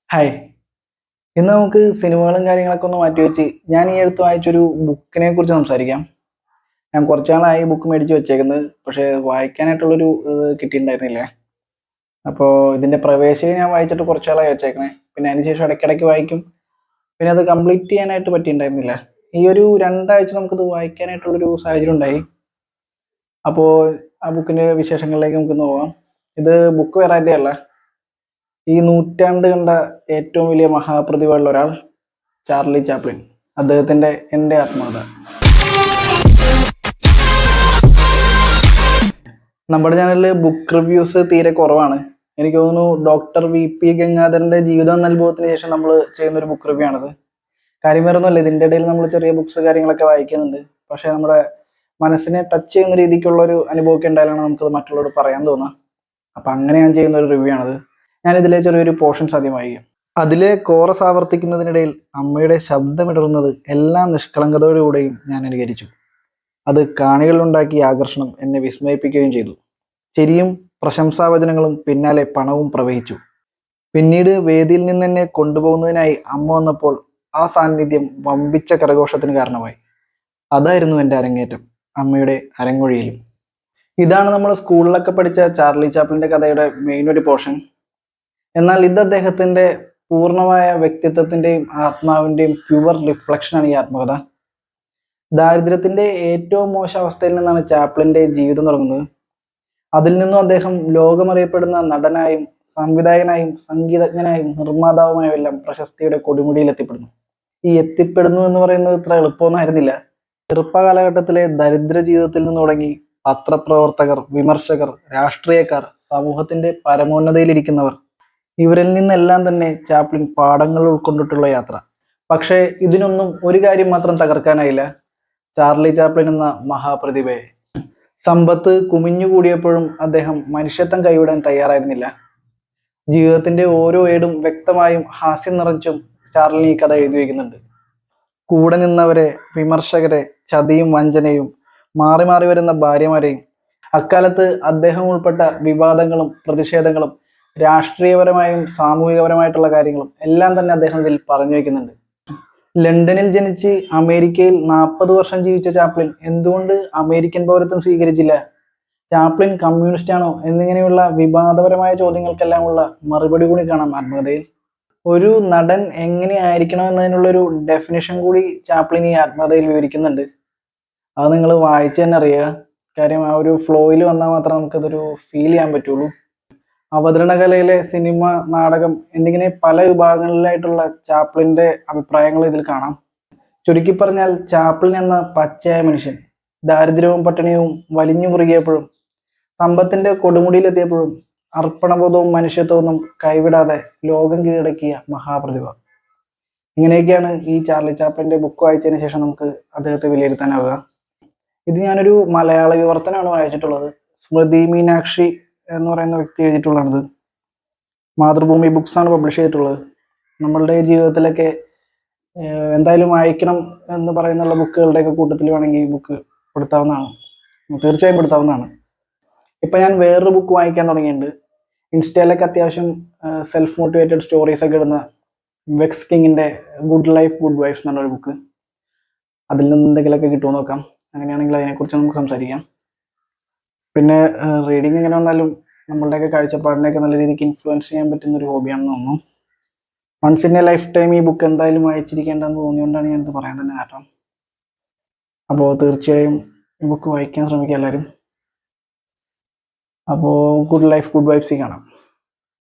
Hi. ഇന്ന് നമുക്ക് സിനിമകളും കാര്യങ്ങളൊക്കെ ഒന്ന് മാറ്റി വെച്ച് ഞാൻ ഈ അടുത്ത് വായിച്ചൊരു ബുക്കിനെ കുറിച്ച് സംസാരിക്കാം. ഞാൻ കുറച്ച് നാളായി ബുക്ക് മേടിച്ച് വെച്ചേക്കുന്നത്. പക്ഷേ വായിക്കാനായിട്ടുള്ളൊരു കിട്ടിയിട്ടുണ്ടായിരുന്നില്ല. അപ്പോൾ ഇതിൻ്റെ പ്രവേശകം ഞാൻ വായിച്ചിട്ട് കുറച്ച് നാളായി വെച്ചേക്കണേ. പിന്നെ അതിന് ശേഷം ഇടയ്ക്കിടയ്ക്ക് വായിക്കും. പിന്നെ അത് കംപ്ലീറ്റ് ചെയ്യാനായിട്ട് പറ്റിയിട്ടുണ്ടായിരുന്നില്ല. ഈ ഒരു 2 ആഴ്ച നമുക്കിത് വായിക്കാനായിട്ടുള്ളൊരു സാഹചര്യം ഉണ്ടായി. അപ്പോൾ ആ ബുക്കിൻ്റെ വിശേഷങ്ങളിലേക്ക് നമുക്കൊന്ന് പോവാം. ഇത് ബുക്ക് വേറെ ആരുടെയല്ല. ഈ നൂറ്റാണ്ട് കണ്ട ഏറ്റവും വലിയ മഹാപ്രതിഭകളിൽ ഒരാൾ ചാർലി ചാപ്ലിൻ. അദ്ദേഹത്തിന്റെ എൻ്റെ ആത്മകഥ. നമ്മുടെ ചാനലിൽ ബുക്ക് റിവ്യൂസ് തീരെ കുറവാണ്. എനിക്ക് തോന്നുന്നു ഡോക്ടർ VP ഗംഗാധരന്റെ ജീവിതം എന്ന അനുഭവത്തിന് ശേഷം നമ്മൾ ചെയ്യുന്ന ഒരു ബുക്ക് റിവ്യൂ ആണത്. കാര്യം വേറൊന്നുമല്ല, ഇതിൻ്റെ ഇടയിൽ നമ്മൾ ചെറിയ ബുക്സ് കാര്യങ്ങളൊക്കെ വായിക്കുന്നുണ്ട്. പക്ഷേ നമ്മുടെ മനസ്സിനെ ടച്ച് ചെയ്യുന്ന രീതിക്കുള്ള ഒരു അനുഭവമൊക്കെ ഉണ്ടായാലാണ് നമുക്കത് മറ്റുള്ളവരോട് പറയാൻ തോന്നുക. അപ്പം അങ്ങനെ ഞാൻ ചെയ്യുന്ന ഒരു റിവ്യൂ ആണത്. ഞാൻ ഇതിലെ ചെറിയൊരു പോർഷൻസ് ആദ്യം വായിക്കും. അതിലെ കോറസ് ആവർത്തിക്കുന്നതിനിടയിൽ അമ്മയുടെ ശബ്ദമിടറുന്നത് എല്ലാ നിഷ്കളങ്കതയോടുകൂടെയും ഞാൻ അനുകരിച്ചു. അത് കാണികളുണ്ടാക്കിയ ആകർഷണം എന്നെ വിസ്മയിപ്പിക്കുകയും ചെയ്തു. ചിരിയും പ്രശംസാവചനങ്ങളും പിന്നാലെ പണവും പ്രവഹിച്ചു. പിന്നീട് വേദിയിൽ നിന്ന് എന്നെ കൊണ്ടുപോകുന്നതിനായി അമ്മ വന്നപ്പോൾ ആ സാന്നിധ്യം വമ്പിച്ച കരഘോഷത്തിന് കാരണമായി. അതായിരുന്നു എൻ്റെ അരങ്ങേറ്റം, അമ്മയുടെ അരങ്ങൊഴിയിലും. ഇതാണ് നമ്മൾ സ്കൂളിലൊക്കെ പഠിച്ച ചാർലി ചാപ്ലിൻ്റെ കഥയുടെ മെയിൻ ഒരു പോർഷൻ. എന്നാൽ ഇത് അദ്ദേഹത്തിൻ്റെ പൂർണ്ണമായ വ്യക്തിത്വത്തിൻ്റെയും ആത്മാവിൻ്റെയും പ്യുവർ റിഫ്ലക്ഷനാണ് ഈ ആത്മകഥ. ദാരിദ്ര്യത്തിൻ്റെ ഏറ്റവും മോശം അവസ്ഥയിൽ നിന്നാണ് ചാപ്ലിൻ്റെ ജീവിതം തുടങ്ങുന്നത്. അതിൽ നിന്നും അദ്ദേഹം ലോകമറിയപ്പെടുന്ന നടനായും സംവിധായകനായും സംഗീതജ്ഞനായും നിർമ്മാതാവുമായും എല്ലാം പ്രശസ്തിയുടെ കൊടുമുടിയിൽ എത്തിപ്പെടുന്നു. ഈ എത്തിപ്പെടുന്നു എന്ന് പറയുന്നത് ഇത്ര എളുപ്പമൊന്നും ആയിരുന്നില്ല. ചെറുപ്പകാലഘട്ടത്തിലെ ദരിദ്ര ജീവിതത്തിൽ നിന്ന് തുടങ്ങി പത്രപ്രവർത്തകർ, വിമർശകർ, രാഷ്ട്രീയക്കാർ, സമൂഹത്തിന്റെ പരമോന്നതയിലിരിക്കുന്നവർ, ഇവരിൽ നിന്നെല്ലാം തന്നെ ചാപ്ലിൻ പാഠങ്ങൾ ഉൾക്കൊണ്ടിട്ടുള്ള യാത്ര. പക്ഷേ ഇതിനൊന്നും ഒരു കാര്യം മാത്രം തകർക്കാനായില്ല ചാർലി ചാപ്ലിൻ എന്ന മഹാപ്രതിഭയെ. സമ്പത്ത് കുമിഞ്ഞുകൂടിയപ്പോഴും അദ്ദേഹം മനുഷ്യത്വം കൈവിടാൻ തയ്യാറായിരുന്നില്ല. ജീവിതത്തിന്റെ ഓരോ ഏടും വ്യക്തമായും ഹാസ്യം നിറച്ചും ചാർലി ഈ കഥ എഴുതി വയ്ക്കുന്നുണ്ട്. കൂടെ നിന്നവരെ, വിമർശകരെ, ചതിയും വഞ്ചനയും, മാറി മാറി വരുന്ന ഭാര്യമാരെയും, അക്കാലത്ത് അദ്ദേഹം ഉൾപ്പെട്ട വിവാദങ്ങളും പ്രതിഷേധങ്ങളും, രാഷ്ട്രീയപരമായും സാമൂഹികപരമായിട്ടുള്ള കാര്യങ്ങളും എല്ലാം തന്നെ അദ്ദേഹം ഇതിൽ പറഞ്ഞു വയ്ക്കുന്നുണ്ട്. ലണ്ടനിൽ ജനിച്ച് അമേരിക്കയിൽ 40 വർഷം ജീവിച്ച ചാപ്ലിൻ എന്തുകൊണ്ട് അമേരിക്കൻ പൗരത്വം സ്വീകരിച്ചില്ല? ചാപ്ലിൻ കമ്മ്യൂണിസ്റ്റ് ആണോ? എന്നിങ്ങനെയുള്ള വിവാദപരമായ ചോദ്യങ്ങൾക്കെല്ലാം ഉള്ള മറുപടി കൂടി കാണാം ആത്മകഥയിൽ. ഒരു നടൻ എങ്ങനെ ആയിരിക്കണം എന്നതിനുള്ളൊരു ഡെഫിനിഷൻ കൂടി ചാപ്ലിൻ ഈ ആത്മകഥയിൽ വിവരിക്കുന്നുണ്ട്. അത് നിങ്ങൾ വായിച്ചു തന്നെ അറിയുക. കാര്യം ആ ഒരു ഫ്ലോയിൽ വന്നാൽ മാത്രമേ നമുക്കതൊരു ഫീൽ ചെയ്യാൻ പറ്റുള്ളൂ. അവതരണ കലയിലെ സിനിമ, നാടകം എന്നിങ്ങനെ പല വിഭാഗങ്ങളിലായിട്ടുള്ള ചാപ്ലിൻ്റെ അഭിപ്രായങ്ങൾ ഇതിൽ കാണാം. ചുരുക്കി പറഞ്ഞാൽ ചാപ്ലിൻ എന്ന പച്ചയായ മനുഷ്യൻ ദാരിദ്ര്യവും പട്ടിണിയും വലിഞ്ഞു മുറുകിയപ്പോഴും സമ്പത്തിന്റെ കൊടുമുടിയിലെത്തിയപ്പോഴും അർപ്പണബോധവും മനുഷ്യത്വവും കൈവിടാതെ ലോകം കീഴടക്കിയ മഹാപ്രതിഭ. ഇങ്ങനെയൊക്കെയാണ് ഈ ചാർലി ചാപ്ലിൻ്റെ ബുക്ക് വായിച്ചതിന് ശേഷം നമുക്ക് അദ്ദേഹത്തെ വിലയിരുത്താനാവുക. ഇത് ഞാനൊരു മലയാള വിവർത്തനമാണ് വായിച്ചിട്ടുള്ളത്. സ്മൃതി മീനാക്ഷി എന്ന് പറയുന്ന വ്യക്തി എഴുതിയിട്ടുള്ളതാണിത്. മാതൃഭൂമി ബുക്സ് ആണ് പബ്ലിഷ് ചെയ്തിട്ടുള്ളത്. നമ്മളുടെ ജീവിതത്തിലൊക്കെ എന്തായാലും വായിക്കണം എന്ന് പറയുന്നുള്ള ബുക്കുകളുടെയൊക്കെ കൂട്ടത്തിൽ വേണമെങ്കിൽ ഈ ബുക്ക് പെടുത്താവുന്നതാണ്, തീർച്ചയായും പെടുത്താവുന്നതാണ്. ഇപ്പം ഞാൻ വേറൊരു ബുക്ക് വായിക്കാൻ തുടങ്ങിയിട്ടുണ്ട്. ഇൻസ്റ്റയിലൊക്കെ അത്യാവശ്യം സെൽഫ് മോട്ടിവേറ്റഡ് സ്റ്റോറീസ് ഒക്കെ ഇടുന്ന വെക്സ് കിങ്ങിൻ്റെ ഗുഡ് ലൈഫ് ഗുഡ് വൈഫ്സ് എന്ന് പറഞ്ഞൊരു ബുക്ക്. അതിൽ നിന്ന് എന്തെങ്കിലുമൊക്കെ കിട്ടുമോ നോക്കാം. അങ്ങനെയാണെങ്കിൽ അതിനെക്കുറിച്ച് നമുക്ക് സംസാരിക്കാം. പിന്നെ റീഡിങ് എങ്ങനെ വന്നാലും നമ്മളുടെയൊക്കെ കാഴ്ചപ്പാടിനെയൊക്കെ നല്ല രീതിക്ക് ഇൻഫ്ലുവൻസ് ചെയ്യാൻ പറ്റുന്ന ഒരു ഹോബിയാണെന്ന് തോന്നുന്നു. Once in a life time ഈ ബുക്ക് എന്തായാലും വായിച്ചിരിക്കേണ്ടതെന്ന് തോന്നിയുകൊണ്ടാണ് ഞാനിത് പറയാൻ തന്നെ കാരണം. അപ്പോൾ തീർച്ചയായും ഈ ബുക്ക് വായിക്കാൻ ശ്രമിക്കുക എല്ലാവരും. അപ്പോൾ ഗുഡ് ലൈഫ് ഗുഡ് വൈബ്സിൽ കാണാം.